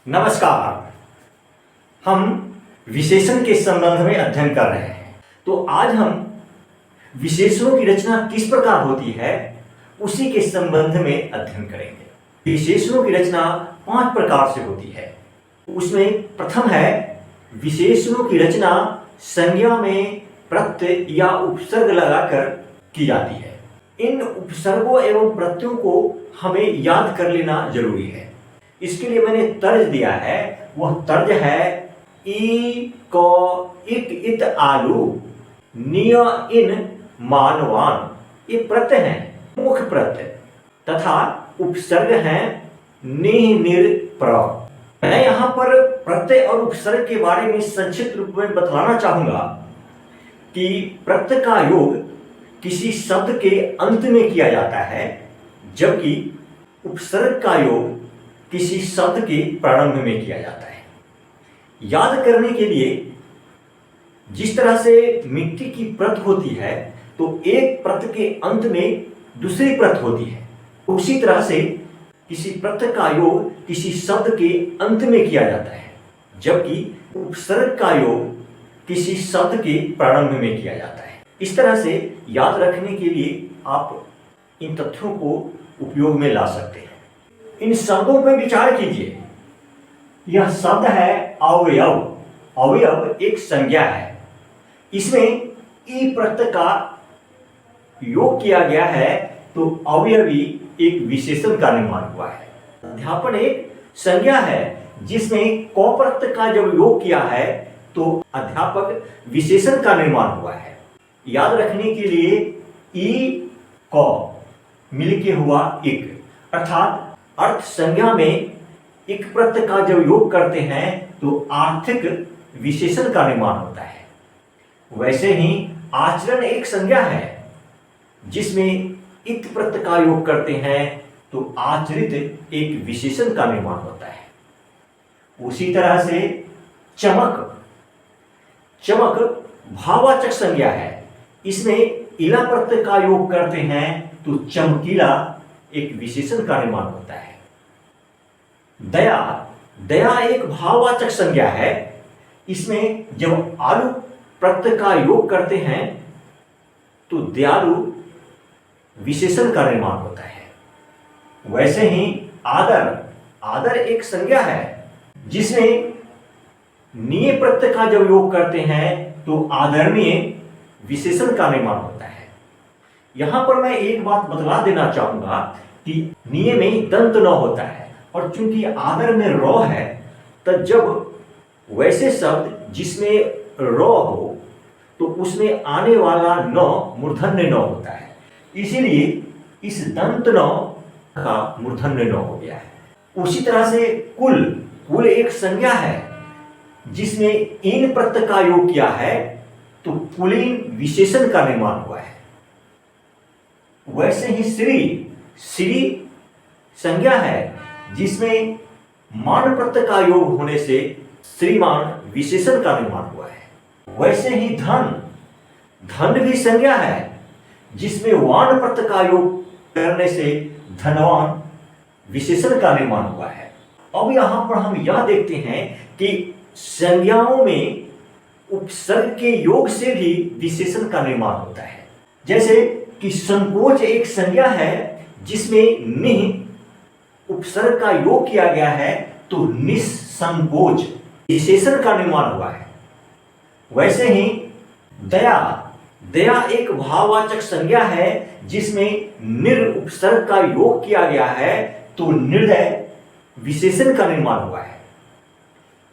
नमस्कार। हम विशेषण के संबंध में अध्ययन कर रहे हैं। तो आज हम विशेषणों की रचना किस प्रकार होती है उसी के संबंध में अध्ययन करेंगे। विशेषणों की रचना 5 प्रकार से होती है। उसमें प्रथम है विशेषणों की रचना संज्ञा में प्रत्यय या उपसर्ग लगाकर की जाती है। इन उपसर्गों एवं प्रत्ययों को हमें याद कर लेना जरूरी है। इसके लिए मैंने तर्ज दिया है। वह तर्ज है ई क इक इत आलू निय इन मानवान। ये प्रत्यय हैं, मुख्य प्रत्यय तथा उपसर्ग हैं नि निर प्र। मैं यहाँ पर प्रत्यय और उपसर्ग के बारे में संक्षिप्त रूप में बतलाना चाहूंगा कि प्रत्यय का योग किसी शब्द के अंत में किया जाता है, जबकि उपसर्ग का योग किसी शब्द के प्रारंभ में किया जाता है। याद करने के लिए जिस तरह से मिट्टी की परत होती है तो एक परत के अंत में दूसरी परत होती है, उसी तरह से किसी प्रत्यय का योग किसी शब्द के अंत में किया जाता है, जबकि उपसर्ग का योग किसी शब्द के प्रारंभ में किया जाता है। इस तरह से याद रखने के लिए आप इन तथ्यों को उपयोग में ला सकते हैं। इन शब्दों पर विचार कीजिए। यह शब्द है अवयव। अवयव एक संज्ञा है। इसमें ई प्रत्यय का योग किया गया है तो अवयवी एक विशेषण का निर्माण हुआ है। अध्यापन एक संज्ञा है जिसमें क प्रत्यय का जब योग किया है तो अध्यापक विशेषण का निर्माण हुआ है। याद रखने के लिए ई क मिलके हुआ एक, अर्थात अर्थ संज्ञा में एक प्रत्यय का जब योग करते हैं तो आर्थिक विशेषण का निर्माण होता है। वैसे ही आचरण एक संज्ञा है जिसमें इत प्रत्यय का योग करते हैं तो आचरित एक विशेषण का निर्माण होता है। उसी तरह से चमक भाववाचक संज्ञा है। इसमें इला प्रत्यय का योग करते हैं तो चमकीला एक विशेषण का निर्माण होता है। दया एक भाववाचक संज्ञा है। इसमें जब आलू प्रत्यय का योग करते हैं तो दयालु विशेषण का निर्माण होता है। वैसे ही आदर एक संज्ञा है जिसमें निय प्रत्यय का जब योग करते हैं तो आदरणीय विशेषण का निर्माण होता है। यहां पर मैं एक बात बतला देना चाहूंगा कि निय में दंत न होता है और चूंकि आदर में र है, तो जब वैसे शब्द जिसमें र हो तो उसमें आने वाला न मूर्धन्य न होता है, इसीलिए इस दंत न का मूर्धन्य न हो गया है। उसी तरह से कुल एक संज्ञा है जिसमें इन प्रत्यय का योग किया है तो कुलीन विशेषण का निर्माण हुआ है। वैसे ही श्री संज्ञा है जिसमें मान प्रत्यय का योग होने से श्रीमान विशेषण का निर्माण हुआ है। वैसे ही धन भी संज्ञा है जिसमें वान प्रत्यय का योग करने से धनवान विशेषण का निर्माण हुआ है। अब यहां पर हम यह देखते हैं कि संज्ञाओं में उपसर्ग के योग से भी विशेषण का निर्माण होता है। जैसे कि संकोच एक संज्ञा है जिसमें निह उपसर्ग का योग किया गया है तो निसंकोच विशेषण का निर्माण हुआ है। वैसे ही दया एक भाववाचक संज्ञा है जिसमें निर उपसर्ग का योग किया गया है तो निर्दय विशेषण का निर्माण हुआ है।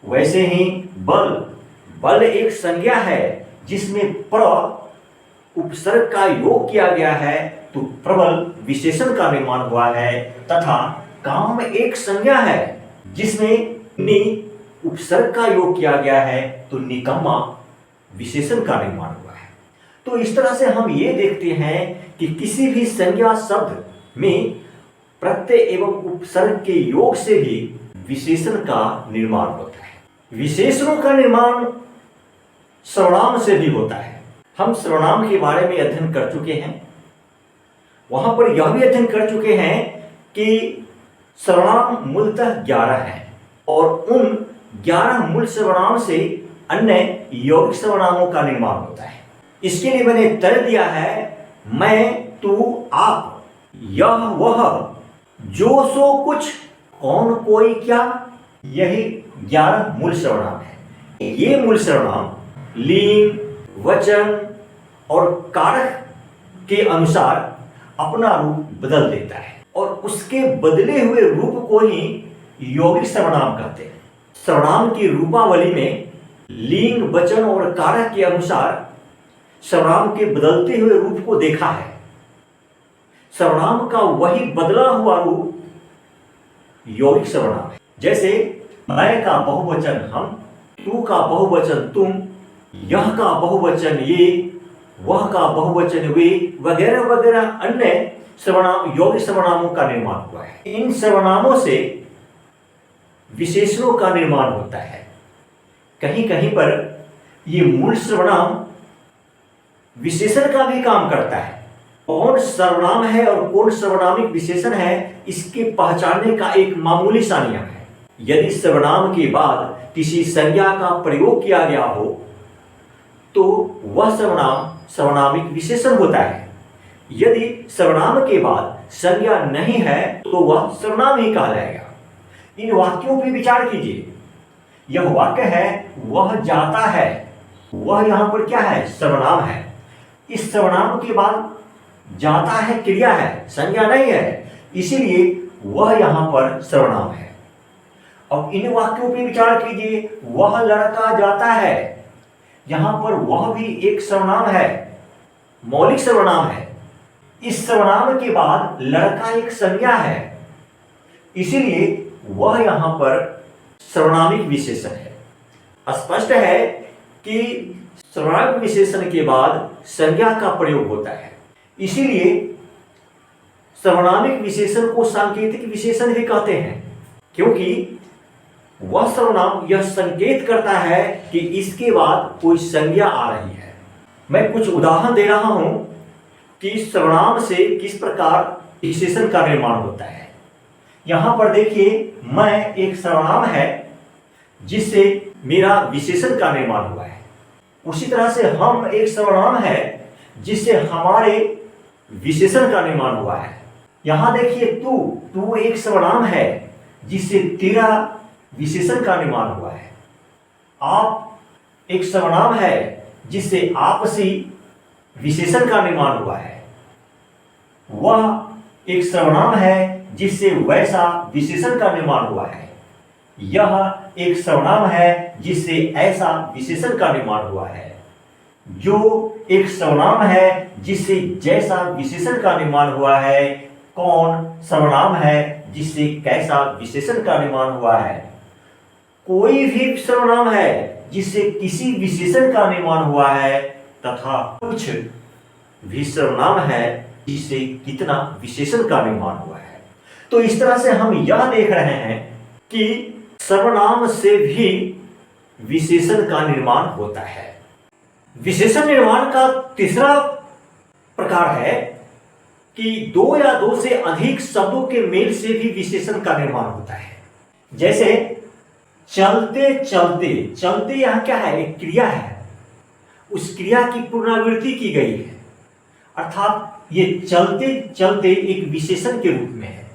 वैसे ही बल एक संज्ञा है जिसमें प्र उपसर्ग का योग किया गया है तो प्रबल विशेषण का निर्माण हुआ है। तथा काम एक संज्ञा है जिसमें नि उपसर्ग का योग किया गया है तो निकम्मा विशेषण का निर्माण हुआ है। तो इस तरह से हम ये देखते हैं कि किसी भी संज्ञा शब्द में प्रत्यय एवं उपसर्ग के योग से भी विशेषण का निर्माण होता है। विशेषणों का निर्माण सर्वनाम से भी होता है। हम सर्वनाम के बारे में अध्ययन कर चुके हैं। वहां पर यह भी अध्ययन कर चुके हैं कि सर्वनाम मूलतः 11 है और उन 11 मूल सर्वनाम से अन्य यौगिक सर्वनामों का निर्माण होता है। इसके लिए मैंने तर्क दिया है मैं, तू, आप, यह, वह, जो, सो, कुछ, कौन, कोई, क्या, यही 11 मूल सर्वनाम है। ये मूल सर्वनाम लिंग, वचन और कारक के अनुसार अपना रूप बदल देता है और उसके बदले हुए रूप को ही यौगिक सर्वनाम कहते हैं। सर्वनाम की रूपावली में लिंग, वचन और कारक के अनुसार सर्वनाम के बदलते हुए रूप को देखा है। सर्वनाम का वही बदला हुआ रूप यौगिक सर्वनाम है। जैसे मैं का बहुवचन हम, तू का बहुवचन तुम, यह का बहुवचन ये, वह का बहुवचन वे, वगैरह वगैरह अन्य सर्वनाम यौगिक सर्वनामों का निर्माण हुआ है। इन सर्वनामों से विशेषणों का निर्माण होता है। कहीं कहीं पर ये मूल सर्वनाम विशेषण का भी काम करता है। कौन सर्वनाम है और कौन सर्वनामिक विशेषण है, इसके पहचानने का एक मामूली सा नियम है। यदि सर्वनाम के बाद किसी संज्ञा का प्रयोग किया गया हो तो वह सर्वनाम सर्वनामिक विशेषण होता है। यदि सर्वनाम के बाद संज्ञा नहीं है तो वह सर्वनाम ही कहा जाएगा। इन वाक्यों पर विचार कीजिए। यह वाक्य है वह जाता है, वह यहां पर क्या है, सर्वनाम है। इस सर्वनाम के बाद जाता है क्रिया है, संज्ञा नहीं है, इसीलिए वह यहां पर सर्वनाम है। अब इन वाक्यों पर विचार कीजिए। वह लड़का जाता है, यहां पर वह भी एक सर्वनाम है, मौलिक सर्वनाम है। इस सर्वनाम के बाद लड़का एक संज्ञा है, इसीलिए वह यहां पर सर्वनामिक विशेषण है। स्पष्ट है कि सर्वनामिक विशेषण के बाद संज्ञा का प्रयोग होता है, इसीलिए सर्वनामिक विशेषण को सांकेतिक विशेषण भी कहते हैं, क्योंकि वह सर्वनाम यह संकेत करता है कि इसके बाद कोई संज्ञा आ रही है। मैं कुछ उदाहरण दे रहा हूं कि सर्वनाम से किस प्रकार विशेषण का निर्माण होता है। यहां पर देखिए, मैं एक सर्वनाम है जिससे मेरा विशेषण का निर्माण हुआ है। उसी तरह से हम एक सर्वनाम है जिससे हमारे विशेषण का निर्माण हुआ है। यहां देखिए, तू एक सर्वनाम है जिससे तेरा विशेषण का निर्माण हुआ है। आप एक सर्वनाम है जिससे आपसी विशेषण का निर्माण हुआ है। वह एक सर्वनाम है जिससे वैसा विशेषण का निर्माण हुआ है। यह एक सर्वनाम है जिससे ऐसा विशेषण का निर्माण हुआ है। जो एक सर्वनाम है जिससे जैसा विशेषण का निर्माण हुआ है। कौन सर्वनाम है जिससे कैसा विशेषण का निर्माण हुआ है। कोई भी सर्वनाम है जिससे किसी विशेषण का निर्माण हुआ है, तथा कुछ भी सर्वनाम है जिससे कितना विशेषण का निर्माण हुआ है। तो इस तरह से हम यह देख रहे हैं कि सर्वनाम से भी विशेषण का निर्माण होता है। विशेषण निर्माण का तीसरा प्रकार है कि दो या दो से अधिक शब्दों के मेल से भी विशेषण का निर्माण होता है। जैसे चलते चलते, चलते यहां क्या है, एक क्रिया है, उस क्रिया की पुनरावृत्ति की गई है, अर्थात ये चलते चलते एक विशेषण के रूप में है।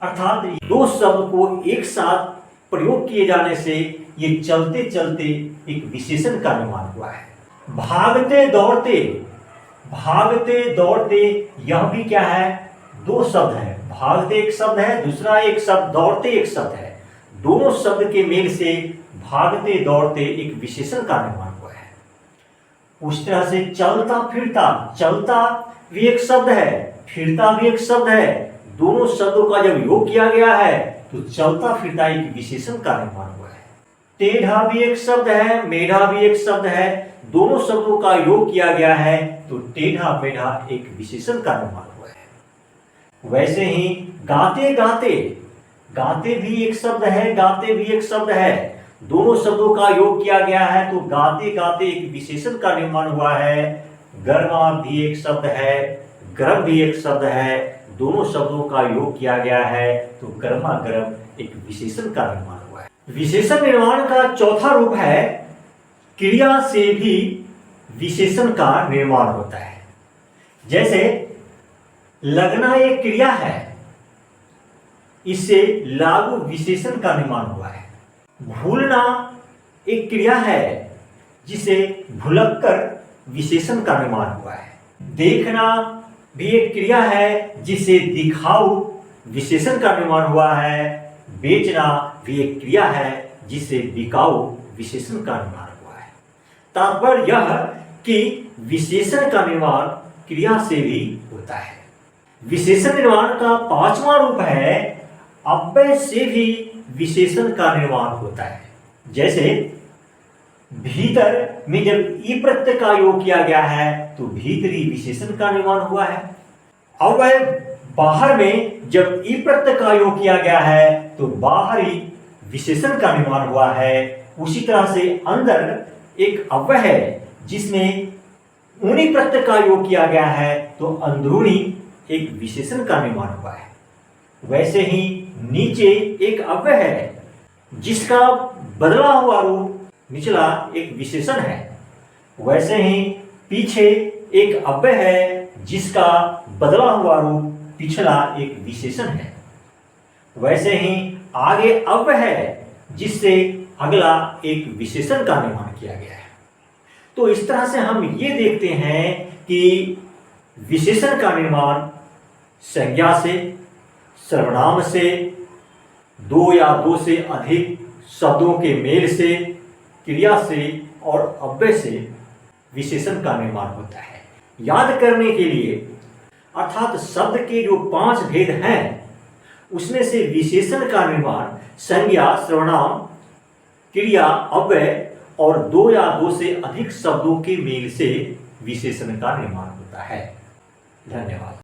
अर्थात दो शब्द को एक साथ प्रयोग किए जाने से ये चलते चलते एक विशेषण का निर्माण हुआ है। भागते दौड़ते, भागते दौड़ते, यह भी क्या है, दो शब्द है। भागते एक शब्द है, दूसरा एक शब्द दौड़ते एक शब्द है। दोनों शब्द के मेल से भागते दौड़ते एक विशेषण का निर्माण हुआ है। उस तरह से चलता फिरता, चलता भी एक शब्द है, फिरता भी एक शब्द है। दोनों शब्दों का जब योग किया गया है तो चलता फिरता एक विशेषण का निर्माण हुआ है। टेढ़ा भी एक शब्द है, मेढ़ा भी एक शब्द है। दोनों शब्दों का योग किया गया है तो टेढ़ा मेढ़ा एक विशेषण का निर्माण हुआ है। वैसे ही गाते गाते, गाते भी एक शब्द है, गाते भी एक शब्द है। दोनों शब्दों का योग किया गया है तो गाते गाते एक विशेषण का निर्माण हुआ है। गरमा भी एक शब्द है, गर्म भी एक शब्द है। दोनों शब्दों का योग किया गया है तो गर्मा गर्म एक विशेषण का निर्माण हुआ है। विशेषण निर्माण का चौथा रूप है क्रिया से भी विशेषण का निर्माण होता है। जैसे लगना एक क्रिया है, इससे लागू विशेषण का निर्माण हुआ है। भूलना एक क्रिया है, जिसे भुलक कर विशेषण का निर्माण हुआ है। देखना भी एक क्रिया है, जिसे दिखाऊ विशेषण का निर्माण हुआ है। बेचना भी एक क्रिया है, जिसे बिकाऊ विशेषण का निर्माण हुआ है। तात्पर्य यह कि विशेषण का निर्माण क्रिया से भी होता है। विशेषण निर्माण का पांचवा रूप है अव्यय से भी विशेषण का निर्माण होता है। जैसे भीतर में जब ई प्रत्यय का योग किया गया है तो भीतरी विशेषण का निर्माण हुआ है। अव्यय बाहर में जब ई प्रत्यय का योग किया गया है तो बाहरी विशेषण का निर्माण हुआ है। उसी तरह से अंदर एक अव्यय है जिसमें ऊनी प्रत्यय का योग किया गया है तो अंदरूनी एक विशेषण का निर्माण हुआ है। वैसे ही नीचे एक अव्यय है जिसका बदला हुआ रूप निचला एक विशेषण है। वैसे ही पीछे एक अव्यय है जिसका बदला हुआ रूप पिछला एक विशेषण है। वैसे ही आगे अव्यय है जिससे अगला एक विशेषण का निर्माण किया गया है। तो इस तरह से हम ये देखते हैं कि विशेषण का निर्माण संज्ञा से, सर्वनाम से, दो या दो से अधिक शब्दों के मेल से, क्रिया से और अव्यय से विशेषण का निर्माण होता है। याद करने के लिए अर्थात शब्द के जो 5 भेद हैं उसमें से विशेषण का निर्माण संज्ञा, सर्वनाम, क्रिया, अव्यय और 2 या 2 से अधिक शब्दों के मेल से विशेषण का निर्माण होता है। धन्यवाद।